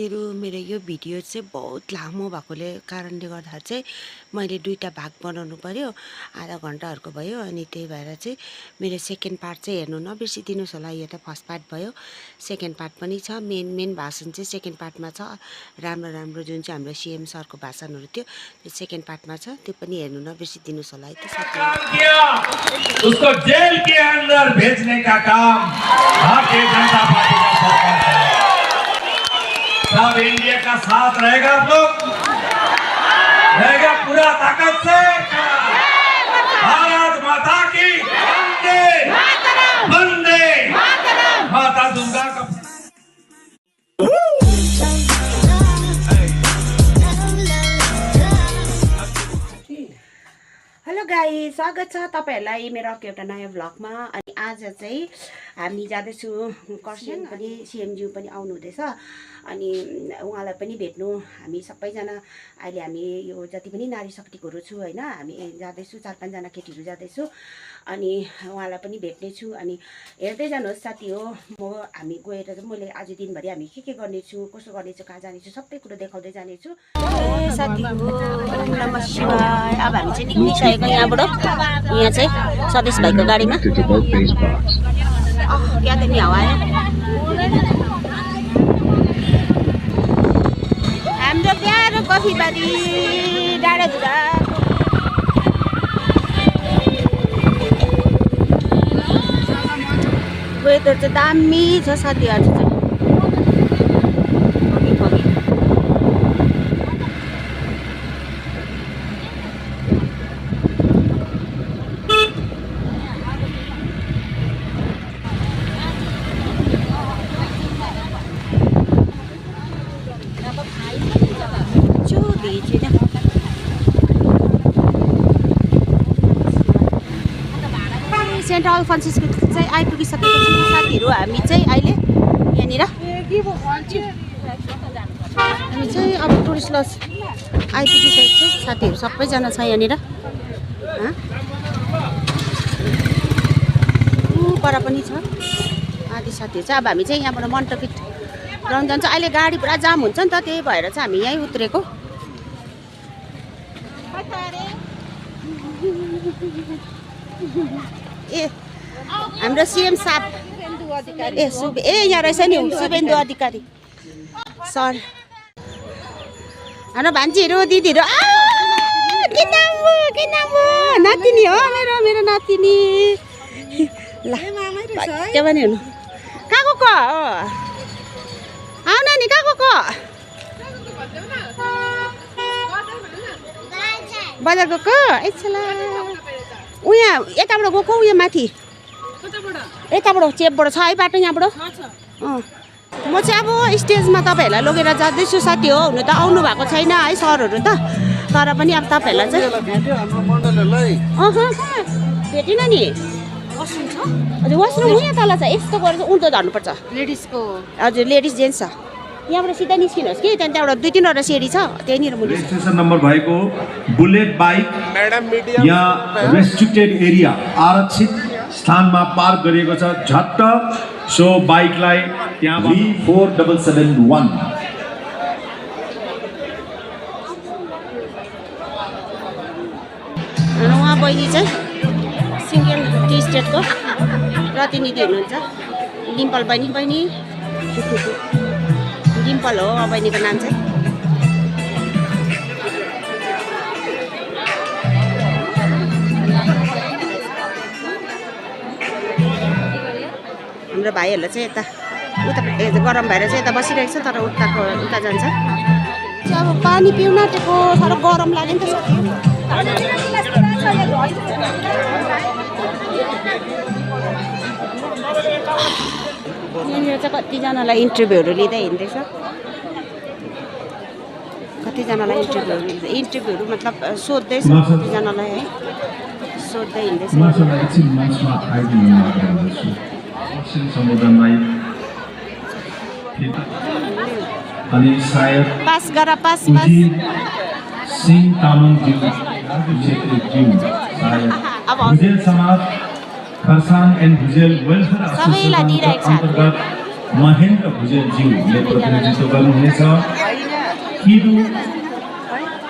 साथीहरु मेरो यो भिडियो चाहिँ बहुत लामो भएकोले कारणले गर्दा चाहिँ मैले दुईटा भाग बनाउनु पर्यो आधा घण्टाहरुको भयो अनि त्यही भएर चाहिँ मेरो सेकेन्ड पार्ट चाहिँ हेर्नु नबिर्सिदिनुस् होला। यो त फर्स्ट पार्ट भयो, सेकेन्ड पार्ट पनि छ। मेन भाषण चाहिँ सेकेन्ड पार्टमा छ। राम्रो जुन चाहिँ हाम्रो सीएम सरको भाषणहरु थियो त्यो सेकेन्ड पार्टमा छ, त्यो पनि हेर्नु नबिर्सिदिनुस् होला है त साथीहरु। उसको जेल के अंदर भेजने का काम भारतीय जनता पार्टी का सरकार है। सब इंडिया का साथ रहेगा, आप लोग रहेगा पूरा ताकत से। भारत माता की वंदे वंदे माता दुर्गा का। हेलो गाइस, स्वागत छ तपाईहरुलाई मेरो एउटा नयाँ भ्लगमा। अनि आज चाहिँ हामी जाँदैछु कर्सियङ, पनि सीएमज्यू पनि आउनु हुँदैछ। अनि उहाँलाई पनि भेट्नु हामी सबैजना अहिले हामी यो जति पनि नारी शक्तिकोहरू छु हैन, हामी जाँदैछु 4-5 जना केटीहरू जाँदैछु। अनि उहाँलाई पनि भेट्ने छु। अनि हेर्दै जानुहोस् साथी हो, हामी गएर चाहिँ मैले आज दिनभरि हामी के गर्नेछु, कसो गर्नेछु, कहाँ जानेछु सबै कुरा देखाउँदै जानेछु। साथी हो, ओम नमः शिवाय। अब हामी चाहिँ निक्लिसकेको यहाँबाट। यहाँ चाहिँ सदेश भाइको गाडीमा क्या त नि हावा आयो। हाम्रो प्यारो कफीबारी डाँडाधुरा। वेदर चाहिँ दामी छ साथीहरु चाहिँ। सेन्ट अल्फन्सिसको चाहिँ आइपुगिसकेको छु साथीहरु। हामी चाहिँ अहिले यहाँनिर हामी चाहिँ अब टुरिस्ट लज आइपुगिसकेको छु साथीहरु, सबैजना छ यहाँनिर। पर पनि छ आदि साथीहरु चाहिँ। अब हामी चाहिँ यहाँबाट मन्टपिट ग्राउन्ड जान्छ। अहिले गाडी पुरा जाम हुन्छ नि त, त्यही भएर चाहिँ हामी यहीँ उत्रेको। ए हाम्रो सीएम साहब यहाँ रहेछ नि, शुभेन्दु अधिकारी सर। हाम्रो भान्जीहरू दिदीहरू नातिनी हो मेरो नातिनी। ल के भने हुनु कहाँको को आउन नि, कहाँको को बजार गएको एकछला उहाँ यताबाट गएको, उयो माथि यताबाट चेपबाट छ है बाटो यहाँबाट। म चाहिँ अब स्टेजमा तपाईँहरूलाई लगेर जाँदैछु साथी हो। हुनु त आउनु भएको छैन है सरहरू त, तर पनि अब तपाईँहरूलाई चाहिँ भेटिन नि। हजुर वासरुम यहाँ तल छ, यस्तो गरेर उल्टो झर्नुपर्छ लेडिजको। हजुर लेडिज जेन्ट्स छ। यहाँबाट सिधा निस्किनुहोस् कि त्यहाँबाट 2-3वटा सिडी छ, त्यहीँनिर मुनि स्टेसन नम्बर भएको बुलेट बाइक यहाँ रेस्ट्रिक्टेड एरिया आरक्षित स्थानमा पार्क गरिएको छ झट्ट। सो बाइकलाई त्यहाँ 4771 उहाँ बहिनी चाहिँ सिङ्गल टी स्टेटको प्रतिनिधि हुनुहुन्छ, डिम्पल बहिनी। डिम्पल हो बहिनीको नाम चाहिँ। हाम्रो भाइहरूलाई चाहिँ यता उता गरम भएर चाहिँ यता बसिरहेको छ, तर उता जान्छ। अब पानी पिउन आँटेको, साह्रो गरम लाग्यो नि त साथी। यहाँनिर चाहिँ कतिजनालाई इन्टरभ्यूहरू लिँदै हिँड्दैछ, कतिजनालाई इन्टरभ्यूहरू मतलब सोध्दैछ कतिजनालाई है, सोध्दै हिँड्दैछ। अनि सायद पास गर पास सिंह तामाङ अब भुजेल समाज खरसाङ एन्ड भुजेल वेलफेयर सबैलाई दिइरहेको छ। महेन्द्र भुजेलज्यूले प्रतिनिधित्व गर्नुहुनेछ। किदु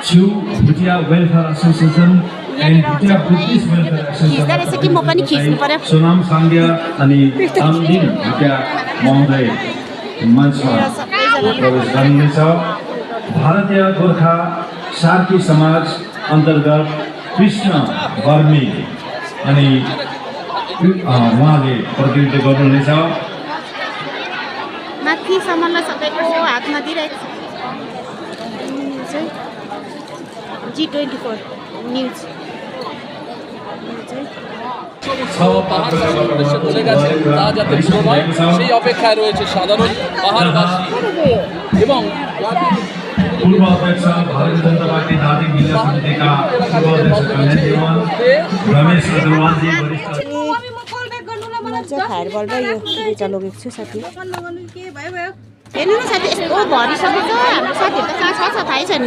छु Bhutia welfare association and Bhutia Buddhist welfare association Sonam Sangya अनि तामदिन भुटिया महोदय मञ्चमा प्रवेश गर्नुहुनेछ। भारतीय गोर्खा सार्की समाज अन्तर्गत कृष्ण वर्मी अनि उहाँले प्रतिनिधित्व गर्नुहुनेछ। माथि सम्मलाई सबैको हातमा दिइरहेको छ G24 न्युज সেই অপেক্ষায় রয়েছে সাধারণ পাহাড়বাসী এবং पूर्व अध्यक्ष भारतीय जनता पार्टी दार्जिलिङ जिल्ला समितिका पूर्व अध्यक्ष कल्याण देवान रमेश अग्रवालजी वरिष्ठ फायर बल्ब यो दुईटा लगेको छु साथी हेर्नु न साथी यस्तो भरिसकेको छ हाम्रो साथीहरू त कहाँ छ थाहै छैन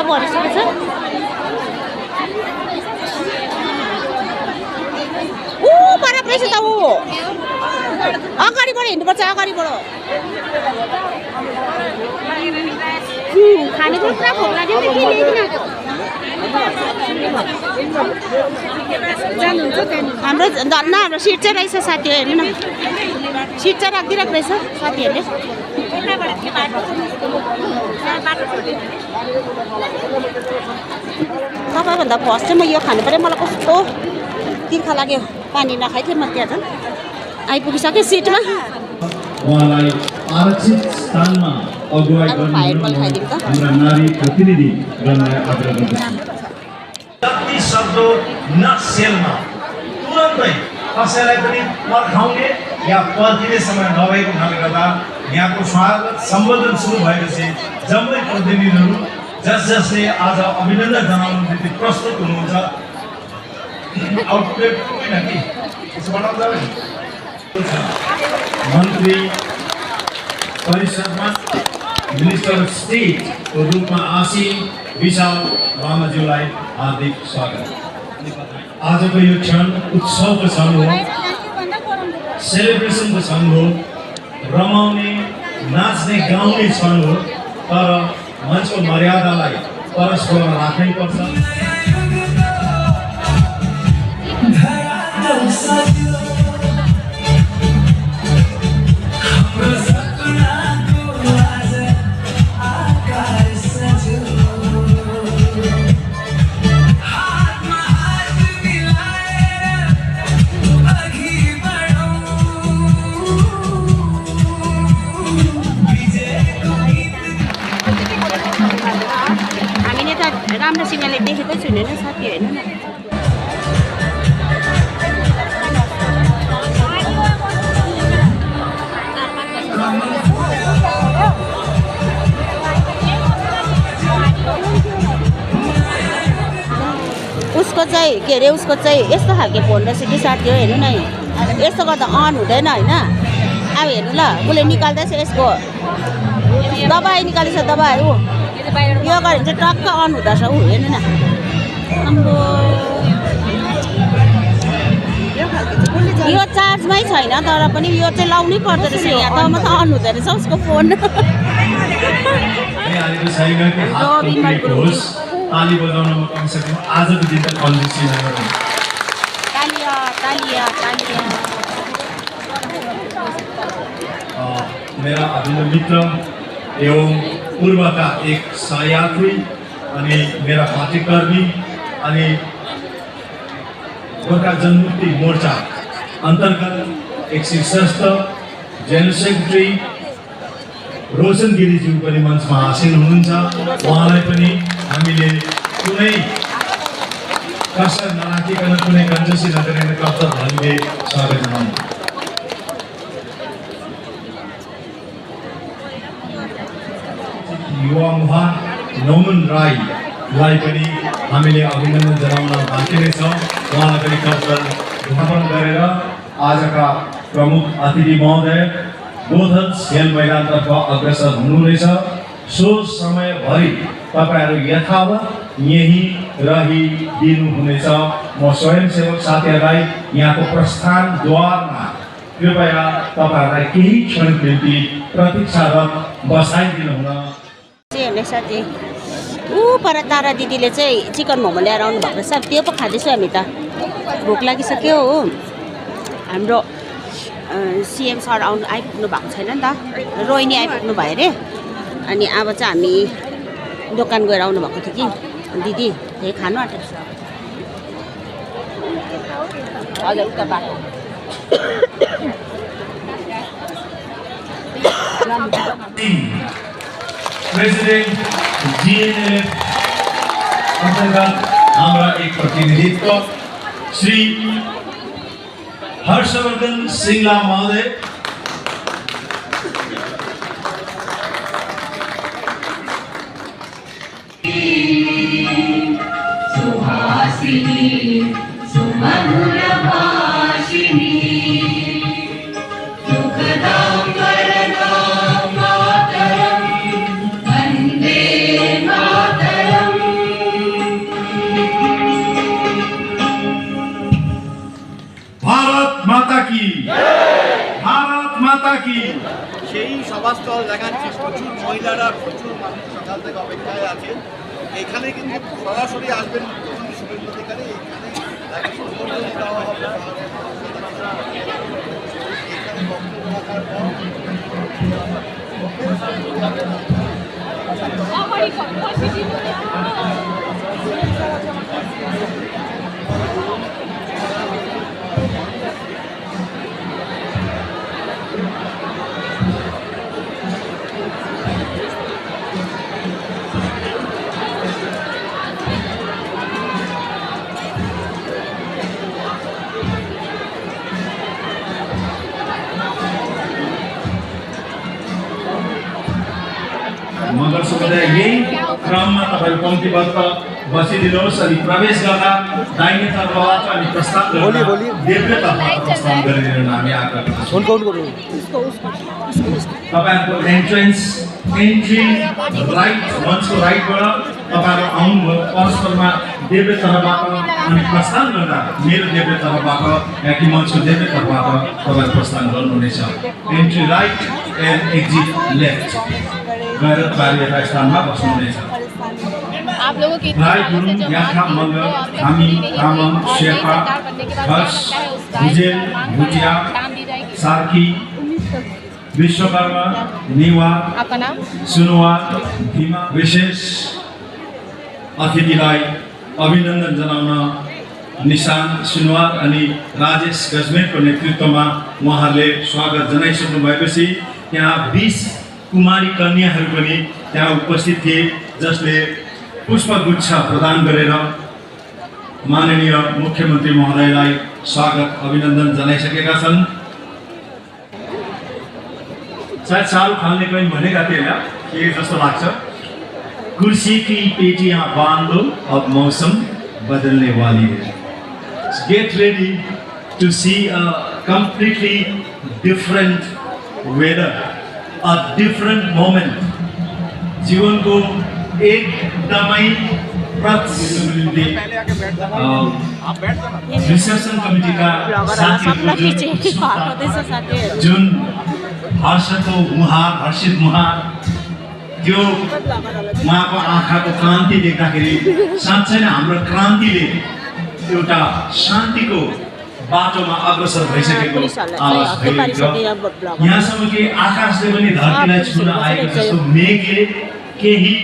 भरिसकेको छ बराबर रहेछ त ऊ अगाडिबाट हिँड्नुपर्छ अगाडिबाट खानेकुरा पुरा भोक लाग्यो नि के ल्याइदिनु हाम्रो धन्न हाम्रो सिट चाहिँ रहेछ साथीहरू हेर्नु न सिट चाहिँ राखिदिइरहेको रहेछ साथीहरूले तपाईँभन्दा फर्स्ट चाहिँ म यो खानु पऱ्यो मलाई कस्तो तिर्खा लाग्यो पानी नखाइथिएँ म त्यहाँ झन् आइपुगिसक्यो सिटमा उहाँलाई आरक्षित स्थानमा अगुवाई गर्नु हाम्रा नारी प्रतिनिधि गर्नलाई आग्रह गर्दछु। जति सक्दो नसेलमा तुरन्तै कसैलाई पनि पर्खाउने या पर्खिने समय नभएको हुनाले गर्दा यहाँको स्वागत सम्बोधन सुरु भएपछि जम्मै प्रतिनिधिहरू जसले आज अभिनन्दन जनाउनु निम्ति प्रस्तुत हुनुहुन्छ आउटपुट होइन कि यसो बनाउँदा मन्त्री परिषदमा मिनिस्टर अफ स्टेटको रूपमा आसीन विशाल लामाज्यूलाई हार्दिक स्वागत। आजको यो क्षण उत्सवको क्षण हो, सेलिब्रेसनको क्षण हो, रमाउने नाच्ने गाउने क्षण हो, तर मञ्चको मर्यादालाई परस्पर राख्नै पर्छ। हामीले त राम्रोसँगले देखेकै छैन नि साथी होइन न उसको चाहिँ के अरे उसको चाहिँ यस्तो खालके फोन रहेछ कि साथी हो हेर्नु न यस्तो गर्दा अन हुँदैन होइन अब हेर्नु ल उसले निकाल्दैछ यसको दबाई निकालेछ दबाई ऊ यो गऱ्यो भने चाहिँ टक्क अन हुँदछ ऊ हेर्नु न अम्बो यो चार्जमै छैन तर पनि यो चाहिँ लाउनै पर्दो रहेछ यहाँ त म त अन हुँदो रहेछ उसको फोन ताली बजाउनमा कमसेकम आजको दिन त कन्जुसी नगरौँ। तालिया तालिया तालिया मेरा अभिन्न मित्र एवं पूर्वका एक सहयात्री अनि मेरा पार्टीकर्मी अनि गोर्खा जनमुक्ति मोर्चा अन्तर्गत एक शीर्षस्थ जेनरल सेक्रेटरी रोशन गिरीज्यू पनि मञ्चमा हासिल हुनुहुन्छ। उहाँलाई पनि हामीले कुनै कसर नराखिकन कुनै कन्जुसी नगरिकन कर्तव्य हामीले स्वागत जनाउँ। युवा मुहान नौमन राईलाई पनि हामीले अभिनन्दन जनाउन बाँकी नै छ। उहाँलाई पनि कर्तव्य ज्ञापन गरेर आजका प्रमुख अतिथि महोदय गोधन खेल मैदानतर्फ अग्रसर हुनुहुनेछ। सो समयभरि तपाईँहरू यथावत यहीँ रहिदिनुहुनेछ। म स्वयंसेवक साथीहरूलाई यहाँको प्रस्थान द्वारमा कृपया तपाईँहरूलाई केही क्षणको निम्ति प्रतीक्षारत बसाइदिनु हुन हेर्ने साथी पर तारा दिदीले चाहिँ चिकन मोमो ल्याएर आउनु भएको रहेछ त्यो पो खाँदैछु हामी त भोक लागिसक्यो हो हाम्रो सिएम सर आइपुग्नु भएको छैन नि त रोहिणी आइपुग्नु भयो अरे अनि अब चाहिँ हामी दोकान गएर आउनु भएको थियो कि दिदी त्यही खानु आँटेको छ हजुर उता बाटो प्रेसिडेन्ट जिएनएलएफ अन्तर्गत हाम्रा एक प्रतिनिधित्व श्री हर्षवर्धन सिंगला महोदय भारत माता की সেই সভাস্থল দেখাচ্ছি প্রচুর মহিলারা প্রচুর মানুষ সকাল থেকে অপেক্ষায় আছে এখানে কিন্তু সরাসরি আসবেন মুখ্যমন্ত্রী শুভেন্দু অধিকারী এখানে তাকে সম্বোধন দেওয়া হবে এখানে বক্তব্য রাখার পর मगर समुदाय यही क्रममा तपाईहरु पंक्तिबद्ध बसिदिनुहोस् अनि प्रवेश गर्दा दाहिने तर्फबाट अनि प्रस्थान गर्दा देब्रेतर्फ प्रस्थान गरिदिनु हामी आग्रह गर्दछौँ तपाईहरुको एन्ट्री राइट मञ्चको राइटबाट तपाईहरु आउनुभयो परस्परमा देब्रेतर्फबाट अनि प्रस्थान गर्दा मेरो देब्रेतर्फबाट याकि मञ्चको देब्रेतर्फबाट तपाईहरु प्रस्थान गर्नुहुनेछ entry right and exit left गएर कार्यका स्थानमा बस्नुहुनेछ आप लोगों की राई गुरुङ याखा मगर हामी तामाङ शेर्पा हर्ष भुजेल भुटिया सार्की विश्वकर्मा नेवार आपका नाम सुनुवार भीमा विशेष अतिथिलाई अभिनन्दन जनाउन निशान सुनुवार अनि राजेश गजमेरको नेतृत्वमा उहाँहरूले स्वागत जनाइसक्नु भएपछि यहाँ 20 कुमारी कन्याहरू पनि त्यहाँ उपस्थित थिए जसले पुष्पगुच्छ प्रदान गरेर माननीय मुख्यमन्त्री महोदयलाई स्वागत अभिनन्दन जनाइसकेका छन् सायद शाहरुख खानले पनि भनेका थिए होला के जस्तो लाग्छ कुर्सी की पेटियां बांध दो अब मौसम बदलने वाली है get ready to see a completely different weather a different moment जीवनको एकदमै रिसेप्सन कमिटीका जुन हर्षको मुहार हर्षित मुहार त्यो उहाँको आँखाको क्रान्ति देख्दाखेरि साँच्चै नै हाम्रो क्रान्तिले एउटा शान्तिको बाटोमा अग्रसर भइसकेको आवाज भइरहेको यहाँसम्म कि आकाशले पनि धरतीलाई छुन आएको जस्तो मेघले केही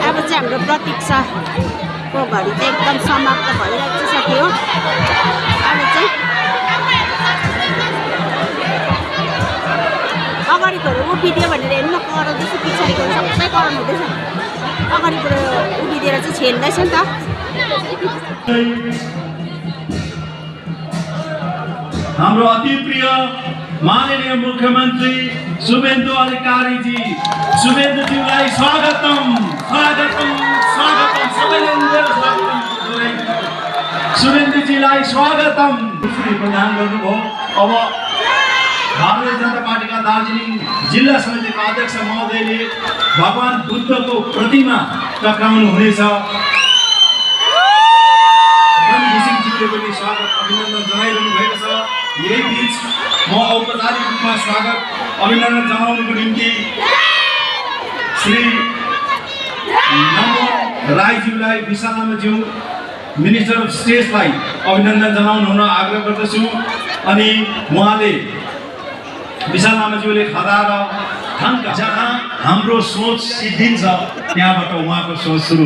अब चाहिँ हाम्रो प्रतीक्षाको घडी चाहिँ एकदम समाप्त भइरहेको छ साथी हो अब चाहिँ अगाडिकोहरू उभिदियो भनेर हेर्नु कराउँदैछ पछाडिको सबै कराउनु हुँदैछ अगाडिबाट उभिदिएर चाहिँ छेन्दैछ नि त हाम्रो अति प्रिय माननीय मुख्यमन्त्री शुभेन्दु अधिकारीजी शुभेन्दुजीलाई स्वागतम स्वागतम स्वागतम सबैले स्वागतम शुभेन्दुजीलाई स्वागतम प्रदान गर्नुभयो अब भारतीय जनता पार्टीका दार्जिलिङ जिल्ला समितिका अध्यक्ष महोदयले भगवान बुद्धको प्रतिमा टक्राउनु हुनेछ। घिसिङज्यूले पनि स्वागत अभिनन्दन जनाइरहनु भएको छ। यही बीच म औपचारिक रूपमा स्वागत अभिनन्दन जनाउनुको निम्ति श्री नमो राईज्यूलाई, विशाल लामाज्यू मिनिस्टर अफ स्टेट्सलाई अभिनन्दन जनाउनु हुन आग्रह गर्दछु। अनि उहाँले विशाल लामाज्यूले खदा र थङ्का जहाँ हाम्रो सोच सिद्धिन्छ त्यहाँबाट उहाँको सोच सुरु